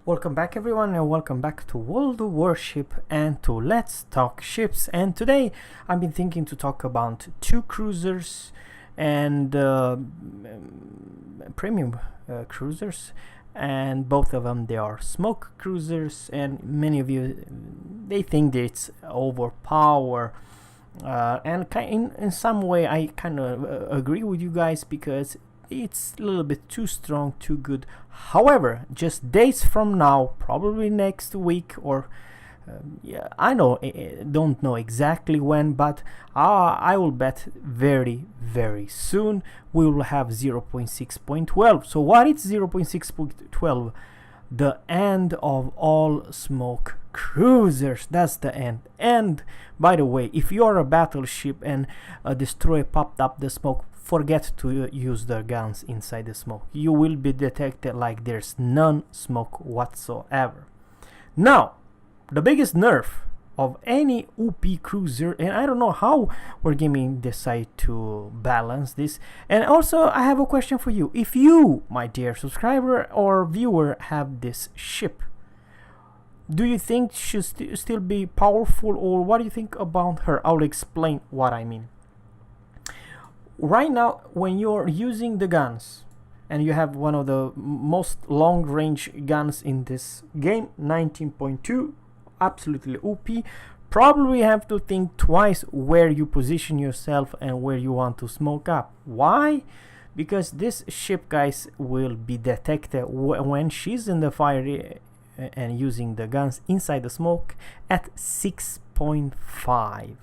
Welcome back everyone, and welcome back to World of Warship and to Let's Talk Ships. And today I've been thinking to talk about two cruisers and premium cruisers, and both of them, they are smoke cruisers, and many of you, they think that it's overpowered, and in some way I kind of agree with you guys, because it's a little bit too strong, too good. However, just days from now, probably next week, or yeah, I don't know exactly when, but I will bet very, very soon we will have 0.6.12. So what is 0.6.12? The end of all smoke cruisers. That's the end. And by the way, if you are a battleship and a destroyer popped up the smoke, forget to use the guns inside the smoke. You will be detected like there's none smoke whatsoever. Now, the biggest nerf of any OP cruiser, and I don't know how Wargaming decide to balance this. And also, I have a question for you. If you, my dear subscriber or viewer, have this ship, do you think she should still be powerful, or what do you think about her? I'll explain what I mean. Right now, when you're using the guns, and you have one of the most long-range guns in this game, 19.2, absolutely OP, probably have to think twice where you position yourself and where you want to smoke up. Why? Because this ship, guys, will be detected when she's in the fire and using the guns inside the smoke at 6.5.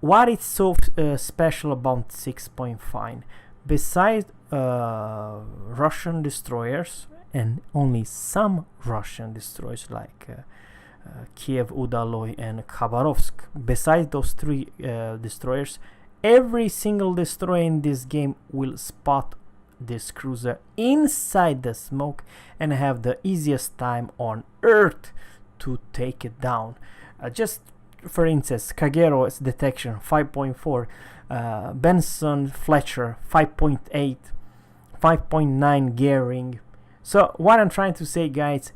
What is so special about 6.5? Besides Russian destroyers, and only some Russian destroyers like Kiev, Udaloy, and Khabarovsk, besides those three destroyers, every single destroyer in this game will spot this cruiser inside the smoke and have the easiest time on Earth to take it down. Just for instance, Kagero's detection 5.4, Benson Fletcher 5.8, 5.9 Gehring. So what I'm trying to say, guys,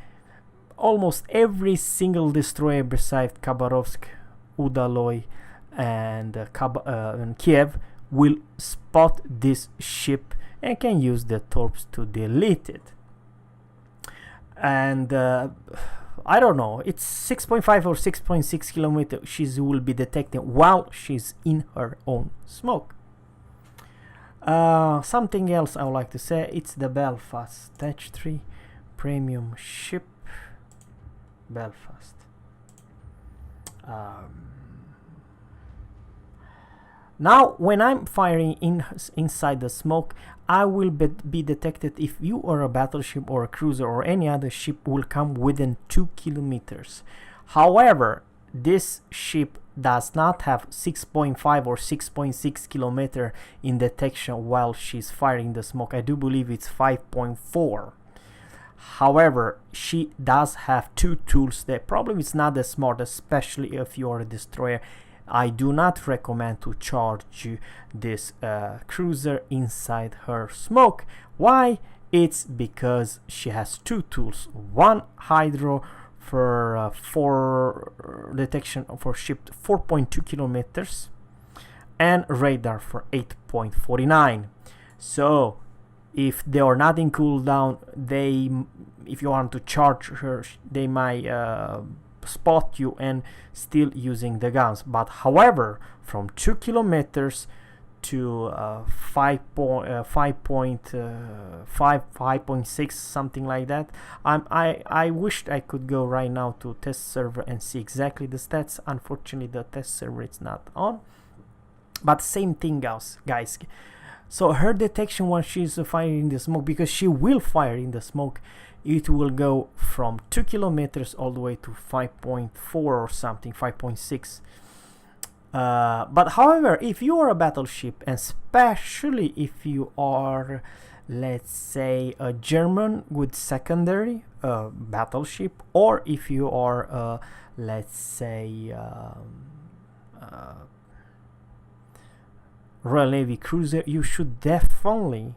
almost every single destroyer besides Khabarovsk, Udaloy, and Kiev will spot this ship and can use the torps to delete it. And I don't know, it's 6.5 or 6.6 kilometers she will be detecting while she's in her own smoke. Something else I would like to say, it's the Belfast Stage 3 premium ship. Belfast. Now, when I'm firing inside the smoke, I will be detected if you are a battleship or a cruiser or any other ship will come within 2 kilometers. However, this ship does not have 6.5 or 6.6 kilometer in detection while she's firing the smoke. I do believe it's 5.4. However, she does have two tools. The problem is not as smart, especially if you're a destroyer. I do not recommend to charge this cruiser inside her smoke. Why? It's because she has two tools. One hydro for detection for ship 4.2 kilometers and radar for 8.49. So if they are not in cooldown, if you want to charge her, they might spot you and still using the guns. But however, from 2 kilometers to 5.6, something like that, I wished I could go right now to test server and see exactly the stats. Unfortunately, the test server is not on, but same thing, guys. So her detection when she's firing in the smoke, because she will fire in the smoke, it will go from 2 kilometers all the way to 5.4 or something, 5.6. But however, if you are a battleship, and especially if you are, let's say, a German with secondary battleship, or if you are, let's say, Royal Navy cruiser, you should definitely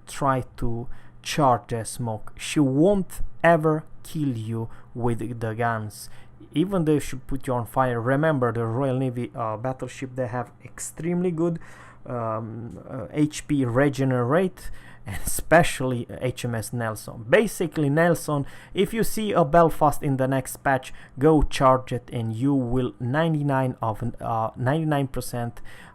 try to charge the smoke. She won't ever kill you with the guns, even though she put you on fire. Remember, the Royal Navy battleship, they have extremely good HP regenerate, and especially HMS Nelson. Basically, Nelson, if you see a Belfast in the next patch, go charge it, and you will 99%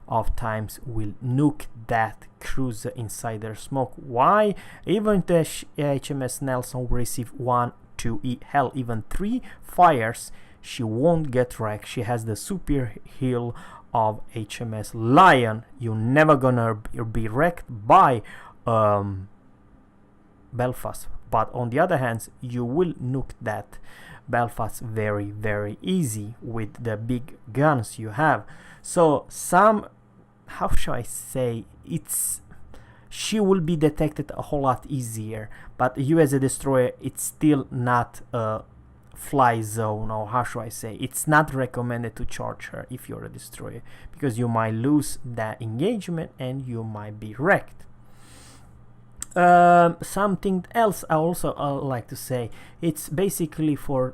of times will nuke that cruiser inside their smoke. Why? Even the HMS Nelson will receive 1, 2, hell, even 3 fires, she won't get wrecked. She has the super heal of HMS Lion. You're never gonna be wrecked by Belfast, but on the other hand, you will nuke that Belfast very, very easy with the big guns you have. So some, how shall I say, she will be detected a whole lot easier, but you as a destroyer, it's still not a fly zone, or how should I say, it's not recommended to charge her if you're a destroyer, because you might lose that engagement and you might be wrecked. Something else I also like to say, it's basically for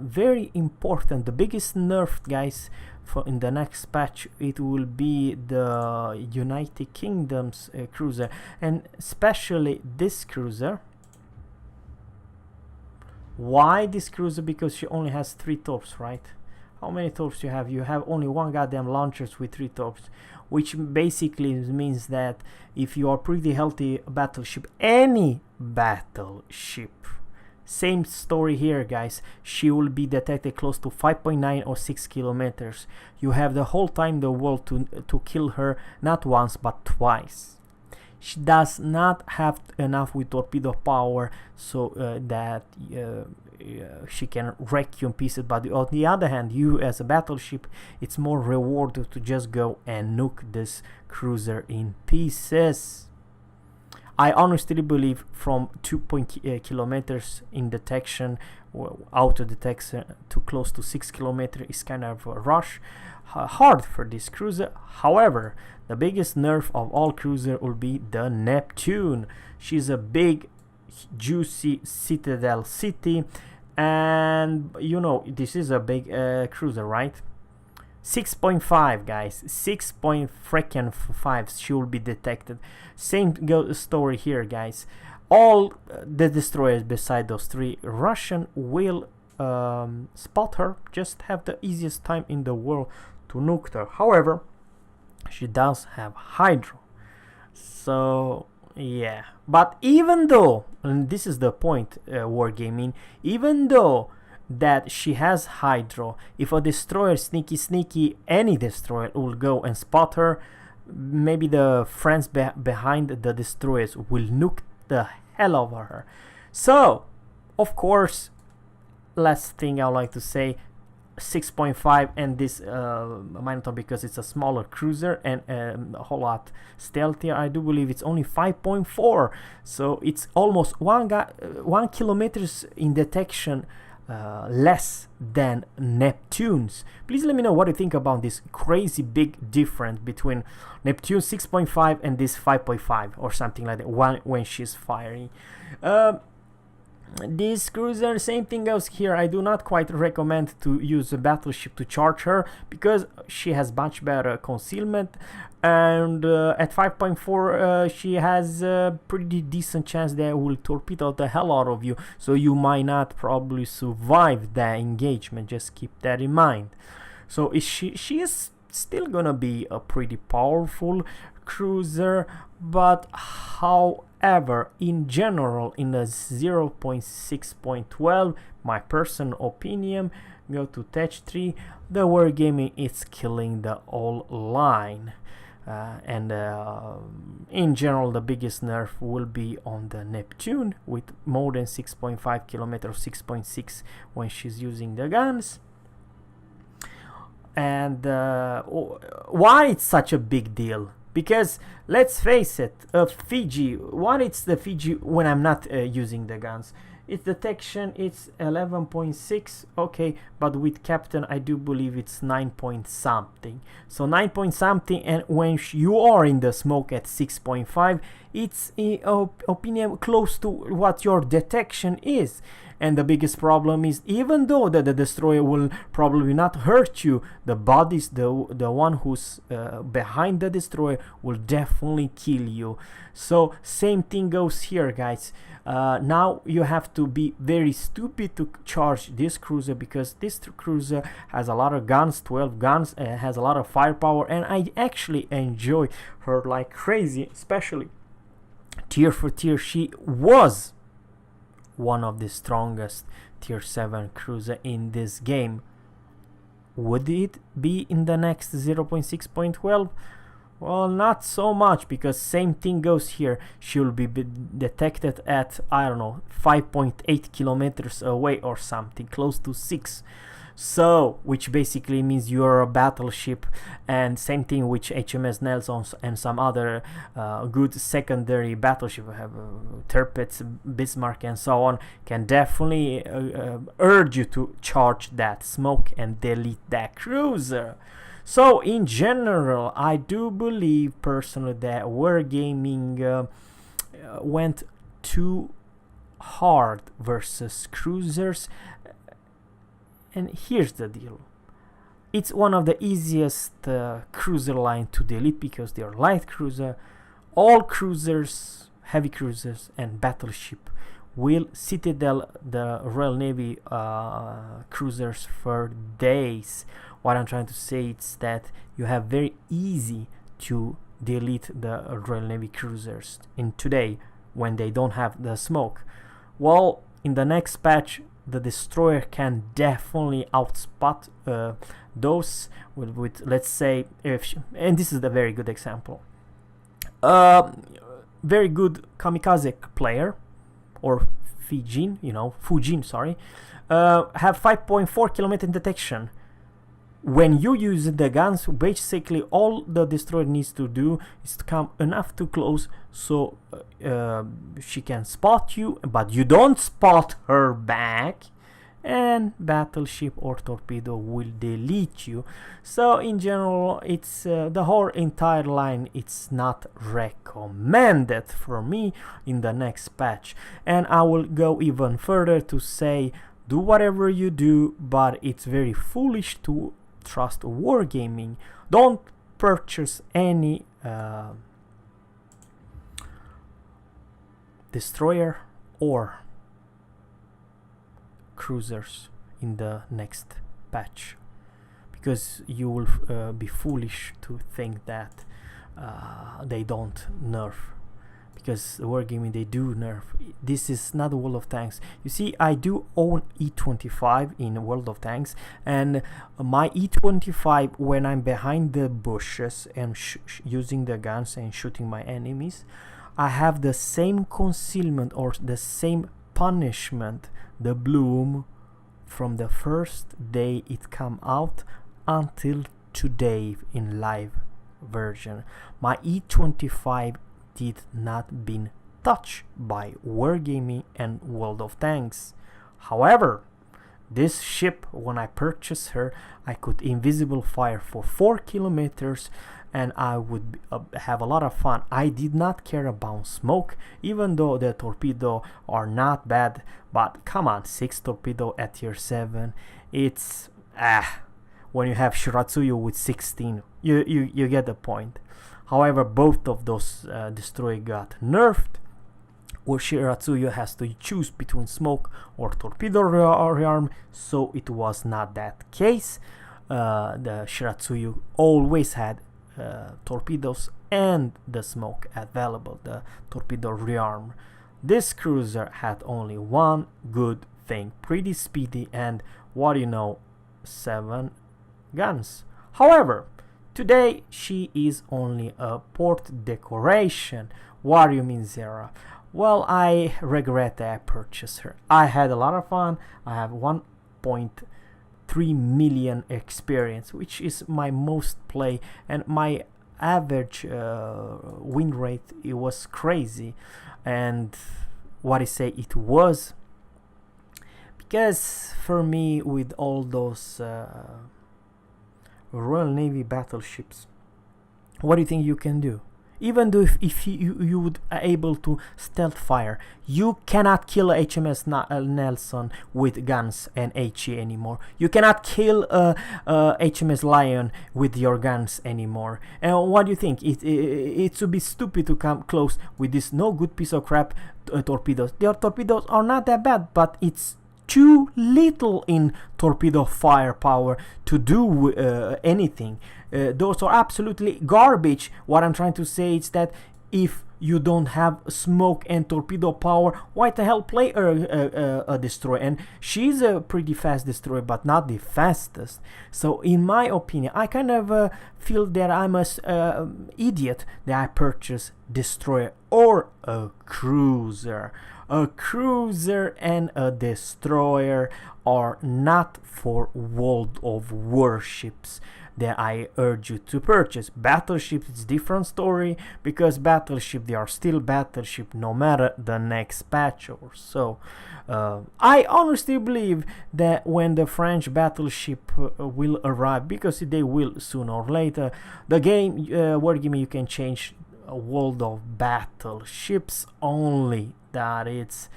very important, the biggest nerf, guys, for in the next patch, it will be the United Kingdom's cruiser, and especially this cruiser. Why this cruiser? Because she only has 3 torps, right? How many torps you have? You have only 1 goddamn launchers with 3 torps, which basically means that if you are pretty healthy battleship, any battleship, same story here, guys, she will be detected close to 5.9 or 6 kilometers. You have the whole time in the world to kill her, not once but twice. She does not have enough with torpedo power so that she can wreck you in pieces, but on the other hand, you as a battleship, it's more rewarded to just go and nuke this cruiser in pieces. I honestly believe from 2 kilometers in detection, auto detection, to close to 6 kilometers is kind of a rush, hard for this cruiser. However, the biggest nerf of all cruiser will be the Neptune. She's a big, juicy citadel city, and you know this is a big cruiser, right? 6.5, guys, 6.5 she will be detected. Same story here, guys. All the destroyers beside those 3 Russian will spot her, just have the easiest time in the world to nuke her. However, she does have hydro, so yeah. But even though, and this is the point, Wargaming, even though that she has hydro, if a destroyer sneaky, any destroyer will go and spot her, maybe the friends behind the destroyers will nuke the hell over her. So of course, last thing I like to say, 6.5 and this Minotaur, because it's a smaller cruiser and a whole lot stealthier, I do believe it's only 5.4, so it's almost 1 kilometers in detection less than Neptune's. Please let me know what you think about this crazy big difference between Neptune 6.5 and this 5.5 or something like that when she's firing. This cruiser, same thing goes here. I do not quite recommend to use a battleship to charge her because she has much better concealment, and at 5.4 she has a pretty decent chance that will torpedo the hell out of you, so you might not probably survive that engagement. Just keep that in mind. So she is still gonna be a pretty powerful cruiser, but however, in general, in the 0.6.12, my personal opinion, go to Tech 3, the Wargaming is killing the whole line. And in general, the biggest nerf will be on the Neptune with more than 6.5 kilometers, 6.6 when she's using the guns. And why it's such a big deal? Because let's face it, Fiji, what is the Fiji when I'm not using the guns? its detection it's 11.6, okay, but with Captain I do believe it's 9 point something. So 9 point something, and when you are in the smoke at 6.5, it's in opinion close to what your detection is. And the biggest problem is, even though the destroyer will probably not hurt you, the bodies, the one who's behind the destroyer will definitely kill you. So same thing goes here, guys. Now you have to be very stupid to charge this cruiser, because this cruiser has a lot of guns, 12 guns, has a lot of firepower, and I actually enjoy her like crazy, especially tier for tier. She was one of the strongest tier 7 cruiser in this game. Would it be in the next 0.6.12? Well, not so much, because same thing goes here. She'll be detected at, I don't know, 5.8 kilometers away or something, close to 6. So, which basically means you're a battleship, and same thing with HMS Nelson and some other good secondary battleship, have Tirpitz, Bismarck, and so on, can definitely urge you to charge that smoke and delete that cruiser. So, in general, I do believe personally that Wargaming went too hard versus cruisers. And here's the deal. It's one of the easiest cruiser line to delete, because they are light cruiser. All cruisers, heavy cruisers, and battleship will Citadel the Royal Navy cruisers for days. What I'm trying to say is that you have very easy to delete the Royal Navy cruisers in today when they don't have the smoke. Well, in the next patch, the destroyer can definitely outspot those with let's say, and this is a very good example. Very good kamikaze player, or Fujin, sorry, have 5.4 kilometer detection. When you use the guns, basically all the destroyer needs to do is to come enough too close so she can spot you, but you don't spot her back, and battleship or torpedo will delete you. So in general, it's the whole entire line, it's not recommended for me in the next patch. And I will go even further to say, do whatever you do, but it's very foolish to trust Wargaming. Don't purchase any destroyer or cruisers in the next patch, because you will be foolish to think that they don't nerf, because Wargaming, they do nerf. This is not a World of Tanks. You see, I do own E25 in World of Tanks, and my E25, when I'm behind the bushes and using the guns and shooting my enemies, I have the same concealment or the same punishment, the bloom, from the first day it come out until today in live version. My E25 did not been touched by Wargaming and World of Tanks. However, this ship, when I purchased her, I could invisible fire for 4 kilometers, and I would have a lot of fun. I did not care about smoke, even though the torpedo are not bad, but come on, 6 torpedo at tier 7, it's when you have Shiratsuyu with 16, you get the point. However, both of those destroyer got nerfed, or Shiratsuyu has to choose between smoke or torpedo rearm, so it was not that case. The Shiratsuyu always had torpedoes and the smoke available, the torpedo rearm. This cruiser had only one good thing, pretty speedy, and what do you know, 7 guns. However, today she is only a port decoration. What do you mean, Zerra? Well, I regret that I purchased her. I had a lot of fun. I have 1.3 million experience, which is my most play, and my average win rate, it was crazy. And what I say, it was Because for me, with all those Royal Navy battleships, what do you think you can do? Even though if you would able to stealth fire, you cannot kill HMS Nelson with guns and HE anymore. You cannot kill HMS Lion with your guns anymore. And what do you think? It would be stupid to come close with this no good piece of crap torpedoes. Their torpedoes are not that bad, but it's too little in torpedo firepower to do anything. Those are absolutely garbage. What I'm trying to say is that if you don't have smoke and torpedo power, why the hell play a destroyer? And she's a pretty fast destroyer, but not the fastest. So in my opinion, I kind of feel that I'm a idiot that I purchased destroyer or a cruiser. A cruiser and a destroyer are not for World of Warships that I urge you to purchase. Battleship is different story, because battleship, they are still battleship no matter the next patch or so. I honestly believe that when the French battleship will arrive, because they will sooner or later, the game, Wargaming, you can change a world of battleships only. That it's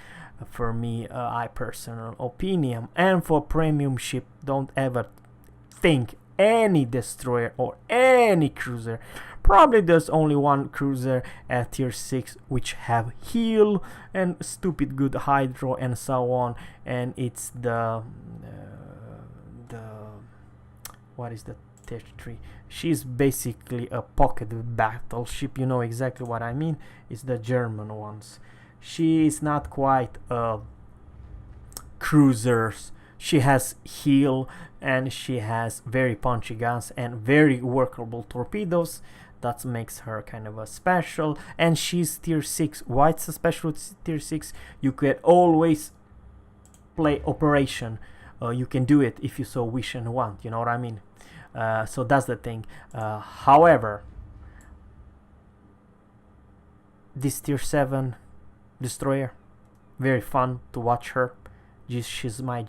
for me my personal opinion. And for premium ship, don't ever think any destroyer or any cruiser. Probably there's only one cruiser at tier 6 which have heal and stupid good hydro and so on, and it's the what is the tier 3? She's basically a pocket battleship, you know exactly what I mean. It's the German ones. She is not quite a cruiser. She has heal and she has very punchy guns and very workable torpedoes. That makes her kind of a special. And she's tier 6. Why it's a special tier 6? You can always play operation. You can do it if you so wish and want. You know what I mean? So that's the thing. However, this tier 7 destroyer, very fun to watch her. She's my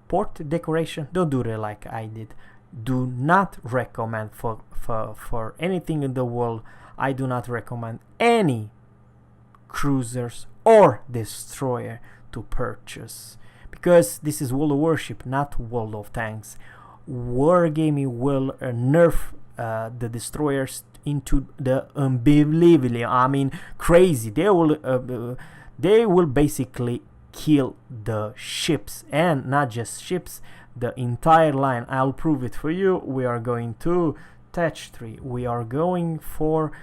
port decoration. Don't do it like I did. Do not recommend for anything in the world. I do not recommend any cruisers or destroyer to purchase, because this is World of Warship, not World of Tanks. Wargaming will nerf the destroyers into the unbelievably, I mean, crazy. They will basically kill the ships, and not just ships, the entire line. I'll prove it for you. We are going to Tech 3. We are going for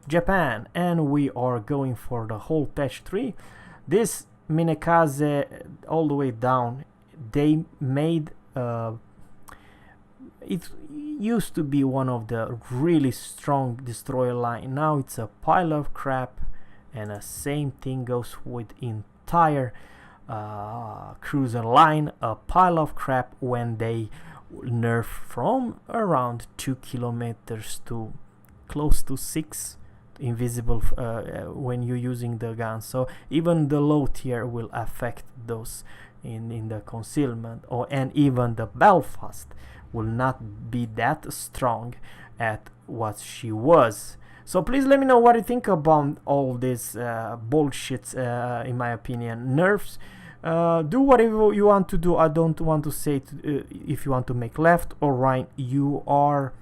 Japan, and we are going for the whole Tech 3. This Minekaze all the way down, they made it used to be one of the really strong destroyer line. Now it's a pile of crap, and the same thing goes with entire cruiser line, a pile of crap when they nerf from around 2 kilometers to close to 6 invisible when you're using the gun. So even the low tier will affect those in the concealment, and even the Belfast will not be that strong at what she was. So please let me know what you think about all this bullshit. In my opinion, nerfs. Do whatever you want to do. I don't want to say if you want to make left or right. You are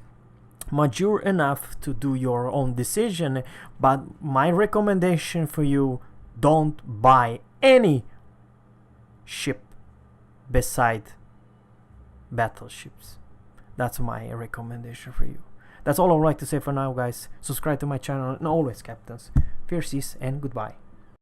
mature enough to do your own decision, but my recommendation for you, don't buy any ship beside battleships. That's my recommendation for you. That's all I'd like to say for now, guys. Subscribe to my channel, and always, captains, fierces, and goodbye.